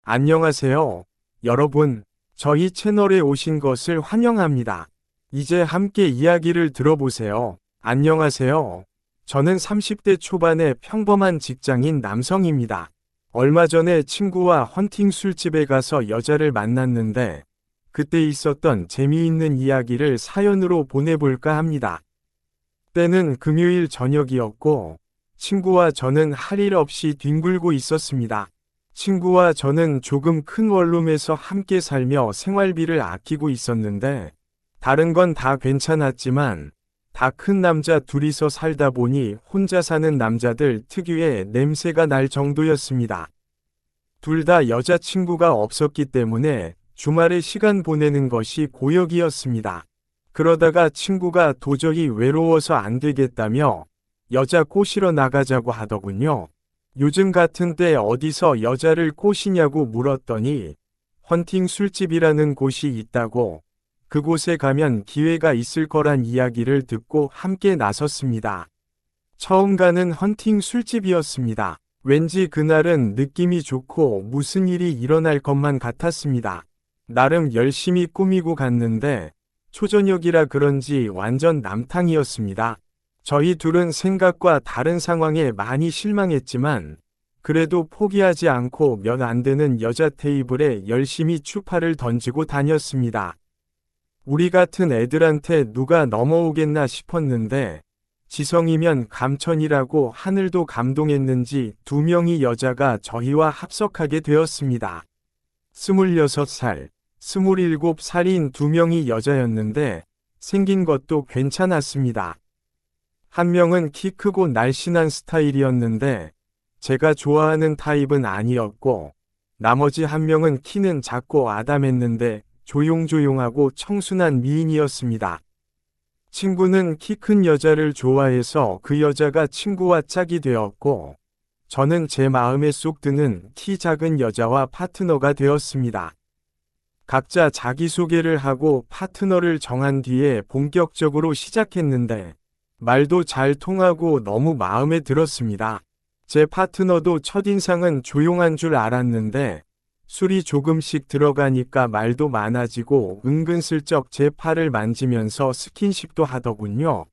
안녕하세요. 여러분, 저희 채널에 오신 것을 환영합니다. 이제 함께 이야기를 들어보세요. 안녕하세요. 저는 30대 초반의 평범한 직장인 남성입니다. 얼마 전에 친구와 헌팅 술집에 가서 여자를 만났는데, 그때 있었던 재미있는 이야기를 사연으로 보내볼까 합니다. 때는 금요일 저녁이었고, 친구와 저는 할 일 없이 뒹굴고 있었습니다. 친구와 저는 조금 큰 원룸에서 함께 살며 생활비를 아끼고 있었는데, 다른 건 다 괜찮았지만, 다 큰 남자 둘이서 살다 보니 혼자 사는 남자들 특유의 냄새가 날 정도였습니다. 둘 다 여자친구가 없었기 때문에 주말에 시간 보내는 것이 고역이었습니다. 그러다가 친구가 도저히 외로워서 안 되겠다며 여자 꼬시러 나가자고 하더군요. 요즘 같은 때 어디서 여자를 꼬시냐고 물었더니 헌팅 술집이라는 곳이 있다고, 그곳에 가면 기회가 있을 거란 이야기를 듣고 함께 나섰습니다. 처음 가는 헌팅 술집이었습니다. 왠지 그날은 느낌이 좋고 무슨 일이 일어날 것만 같았습니다. 나름 열심히 꾸미고 갔는데 초저녁이라 그런지 완전 남탕이었습니다. 저희 둘은 생각과 다른 상황에 많이 실망했지만 그래도 포기하지 않고 몇 안 되는 여자 테이블에 열심히 추파를 던지고 다녔습니다. 우리 같은 애들한테 누가 넘어오겠나 싶었는데 지성이면 감천이라고 하늘도 감동했는지 2명의 여자가 저희와 합석하게 되었습니다. 26살, 27살인 2명의 여자였는데 생긴 것도 괜찮았습니다. 한 명은 키 크고 날씬한 스타일이었는데 제가 좋아하는 타입은 아니었고, 나머지 한 명은 키는 작고 아담했는데 조용조용하고 청순한 미인이었습니다. 친구는 키 큰 여자를 좋아해서 그 여자가 친구와 짝이 되었고, 저는 제 마음에 쏙 드는 키 작은 여자와 파트너가 되었습니다. 각자 자기소개를 하고 파트너를 정한 뒤에 본격적으로 시작했는데, 말도 잘 통하고 너무 마음에 들었습니다. 제 파트너도 첫인상은 조용한 줄 알았는데 술이 조금씩 들어가니까 말도 많아지고 은근슬쩍 제 팔을 만지면서 스킨십도 하더군요.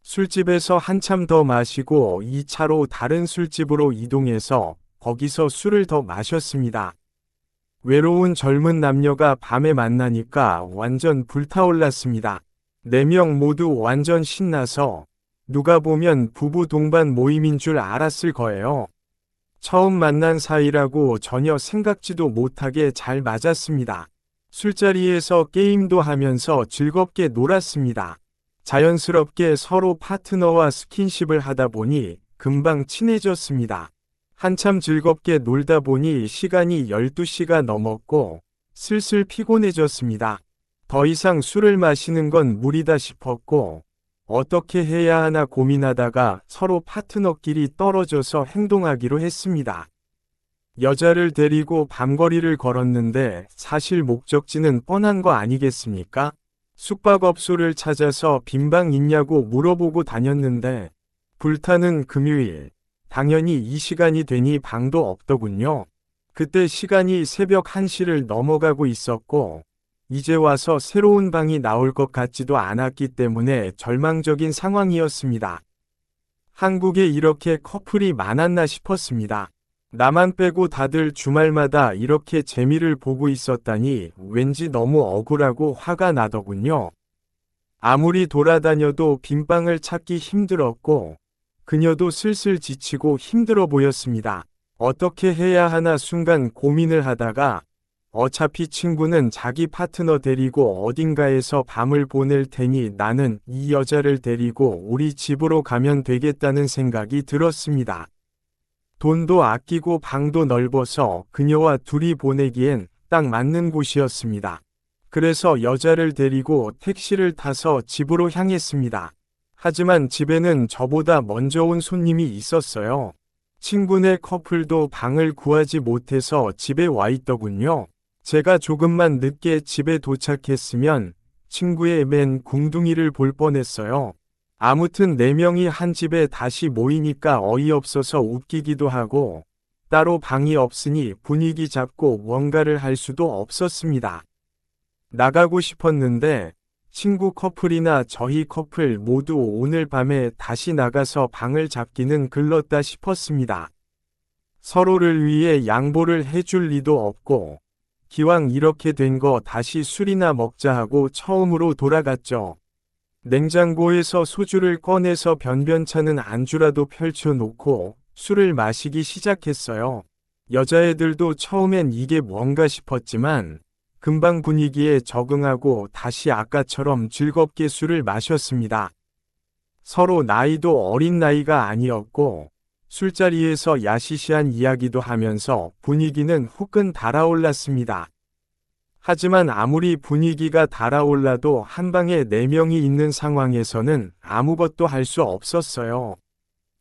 술집에서 한참 더 마시고 2차로 다른 술집으로 이동해서 거기서 술을 더 마셨습니다. 외로운 젊은 남녀가 밤에 만나니까 완전 불타올랐습니다. 4명 모두 완전 신나서 누가 보면 부부 동반 모임인 줄 알았을 거예요. 처음 만난 사이라고 전혀 생각지도 못하게 잘 맞았습니다. 술자리에서 게임도 하면서 즐겁게 놀았습니다. 자연스럽게 서로 파트너와 스킨십을 하다 보니 금방 친해졌습니다. 한참 즐겁게 놀다 보니 시간이 12시가 넘었고 슬슬 피곤해졌습니다. 더 이상 술을 마시는 건 무리다 싶었고 어떻게 해야 하나 고민하다가 서로 파트너끼리 떨어져서 행동하기로 했습니다. 여자를 데리고 밤거리를 걸었는데 사실 목적지는 뻔한 거 아니겠습니까? 숙박업소를 찾아서 빈 방 있냐고 물어보고 다녔는데 불타는 금요일, 당연히 이 시간이 되니 방도 없더군요. 그때 시간이 새벽 1시를 넘어가고 있었고 이제 와서 새로운 방이 나올 것 같지도 않았기 때문에 절망적인 상황이었습니다. 한국에 이렇게 커플이 많았나 싶었습니다. 나만 빼고 다들 주말마다 이렇게 재미를 보고 있었다니 왠지 너무 억울하고 화가 나더군요. 아무리 돌아다녀도 빈 방을 찾기 힘들었고 그녀도 슬슬 지치고 힘들어 보였습니다. 어떻게 해야 하나 순간 고민을 하다가 어차피 친구는 자기 파트너 데리고 어딘가에서 밤을 보낼 테니 나는 이 여자를 데리고 우리 집으로 가면 되겠다는 생각이 들었습니다. 돈도 아끼고 방도 넓어서 그녀와 둘이 보내기엔 딱 맞는 곳이었습니다. 그래서 여자를 데리고 택시를 타서 집으로 향했습니다. 하지만 집에는 저보다 먼저 온 손님이 있었어요. 친구네 커플도 방을 구하지 못해서 집에 와 있더군요. 제가 조금만 늦게 집에 도착했으면 친구의 맨 궁둥이를 볼 뻔했어요. 아무튼 4명이 한 집에 다시 모이니까 어이없어서 웃기기도 하고 따로 방이 없으니 분위기 잡고 뭔가를 할 수도 없었습니다. 나가고 싶었는데 친구 커플이나 저희 커플 모두 오늘 밤에 다시 나가서 방을 잡기는 글렀다 싶었습니다. 서로를 위해 양보를 해줄 리도 없고 기왕 이렇게 된 거 다시 술이나 먹자 하고 처음으로 돌아갔죠. 냉장고에서 소주를 꺼내서 변변찮은 안주라도 펼쳐놓고 술을 마시기 시작했어요. 여자애들도 처음엔 이게 뭔가 싶었지만 금방 분위기에 적응하고 다시 아까처럼 즐겁게 술을 마셨습니다. 서로 나이도 어린 나이가 아니었고 술자리에서 야시시한 이야기도 하면서 분위기는 후끈 달아올랐습니다. 하지만 아무리 분위기가 달아올라도 한 방에 4명이 있는 상황에서는 아무것도 할 수 없었어요.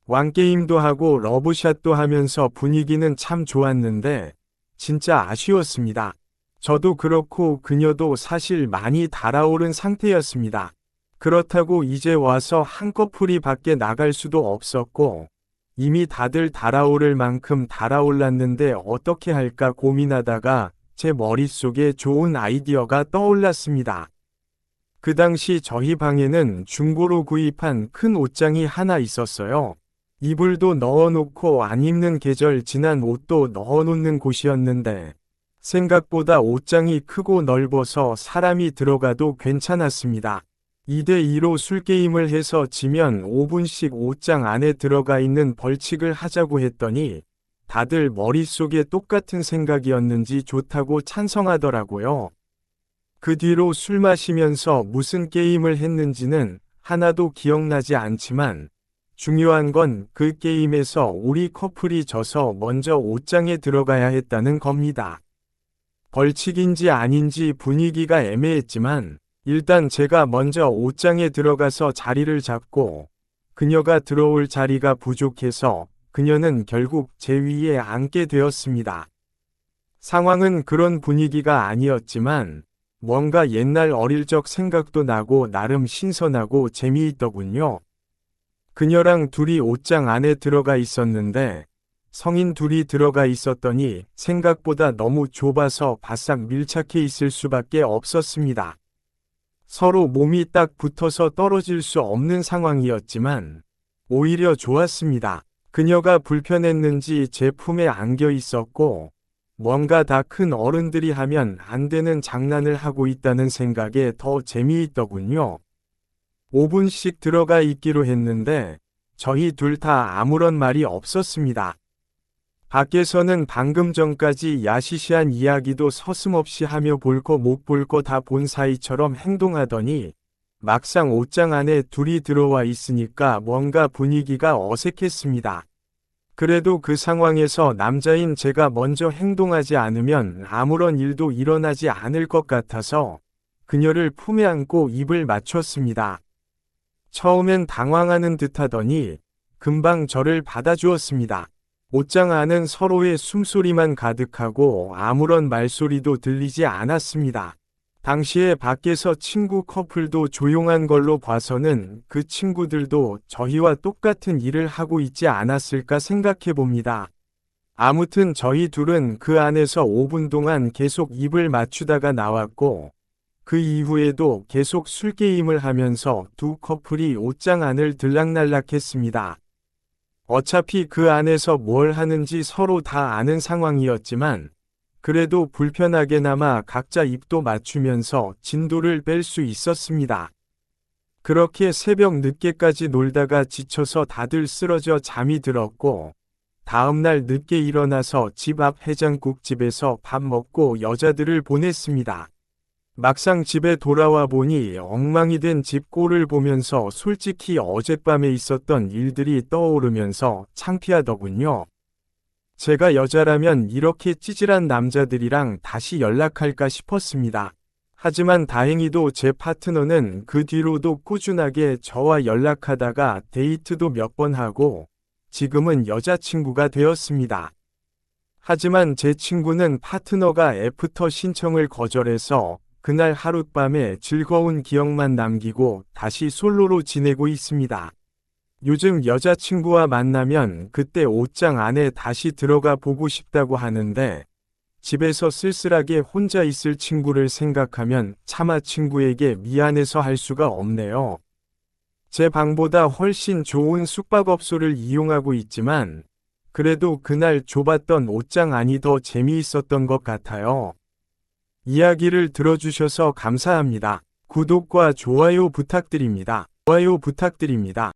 왕게임도 하고 러브샷도 하면서 분위기는 참 좋았는데 진짜 아쉬웠습니다. 저도 그렇고 그녀도 사실 많이 달아오른 상태였습니다. 그렇다고 이제 와서 한 커플이 밖에 나갈 수도 없었고 이미 다들 달아오를 만큼 달아올랐는데 어떻게 할까 고민하다가 제 머릿속에 좋은 아이디어가 떠올랐습니다. 그 당시 저희 방에는 중고로 구입한 큰 옷장이 하나 있었어요. 이불도 넣어놓고 안 입는 계절 지난 옷도 넣어놓는 곳이었는데 생각보다 옷장이 크고 넓어서 사람이 들어가도 괜찮았습니다. 2대2로 술게임을 해서 지면 5분씩 옷장 안에 들어가 있는 벌칙을 하자고 했더니 다들 머릿속에 똑같은 생각이었는지 좋다고 찬성하더라고요. 그 뒤로 술 마시면서 무슨 게임을 했는지는 하나도 기억나지 않지만 중요한 건 그 게임에서 우리 커플이 져서 먼저 옷장에 들어가야 했다는 겁니다. 벌칙인지 아닌지 분위기가 애매했지만 일단 제가 먼저 옷장에 들어가서 자리를 잡고 그녀가 들어올 자리가 부족해서 그녀는 결국 제 위에 앉게 되었습니다. 상황은 그런 분위기가 아니었지만 뭔가 옛날 어릴 적 생각도 나고 나름 신선하고 재미있더군요. 그녀랑 둘이 옷장 안에 들어가 있었는데 성인 둘이 들어가 있었더니 생각보다 너무 좁아서 바싹 밀착해 있을 수밖에 없었습니다. 서로 몸이 딱 붙어서 떨어질 수 없는 상황이었지만 오히려 좋았습니다. 그녀가 불편했는지 제 품에 안겨 있었고 뭔가 다 큰 어른들이 하면 안 되는 장난을 하고 있다는 생각에 더 재미있더군요. 5분씩 들어가 있기로 했는데 저희 둘 다 아무런 말이 없었습니다. 밖에서는 방금 전까지 야시시한 이야기도 서슴없이 하며 볼 거 못 볼 거 다 본 사이처럼 행동하더니 막상 옷장 안에 둘이 들어와 있으니까 뭔가 분위기가 어색했습니다. 그래도 그 상황에서 남자인 제가 먼저 행동하지 않으면 아무런 일도 일어나지 않을 것 같아서 그녀를 품에 안고 입을 맞췄습니다. 처음엔 당황하는 듯하더니 금방 저를 받아주었습니다. 옷장 안은 서로의 숨소리만 가득하고 아무런 말소리도 들리지 않았습니다. 당시에 밖에서 친구 커플도 조용한 걸로 봐서는 그 친구들도 저희와 똑같은 일을 하고 있지 않았을까 생각해 봅니다. 아무튼 저희 둘은 그 안에서 5분 동안 계속 입을 맞추다가 나왔고 그 이후에도 계속 술게임을 하면서 두 커플이 옷장 안을 들락날락했습니다. 어차피 그 안에서 뭘 하는지 서로 다 아는 상황이었지만 그래도 불편하게나마 각자 입도 맞추면서 진도를 뺄 수 있었습니다. 그렇게 새벽 늦게까지 놀다가 지쳐서 다들 쓰러져 잠이 들었고 다음날 늦게 일어나서 집 앞 해장국집에서 밥 먹고 여자들을 보냈습니다. 막상 집에 돌아와 보니 엉망이 된 집 꼴을 보면서 솔직히 어젯밤에 있었던 일들이 떠오르면서 창피하더군요. 제가 여자라면 이렇게 찌질한 남자들이랑 다시 연락할까 싶었습니다. 하지만 다행히도 제 파트너는 그 뒤로도 꾸준하게 저와 연락하다가 데이트도 몇 번 하고 지금은 여자친구가 되었습니다. 하지만 제 친구는 파트너가 애프터 신청을 거절해서 그날 하룻밤에 즐거운 기억만 남기고 다시 솔로로 지내고 있습니다. 요즘 여자친구와 만나면 그때 옷장 안에 다시 들어가 보고 싶다고 하는데 집에서 쓸쓸하게 혼자 있을 친구를 생각하면 차마 친구에게 미안해서 할 수가 없네요. 제 방보다 훨씬 좋은 숙박업소를 이용하고 있지만 그래도 그날 좁았던 옷장 안이 더 재미있었던 것 같아요. 이야기를 들어주셔서 감사합니다. 구독과 좋아요 부탁드립니다. 좋아요 부탁드립니다.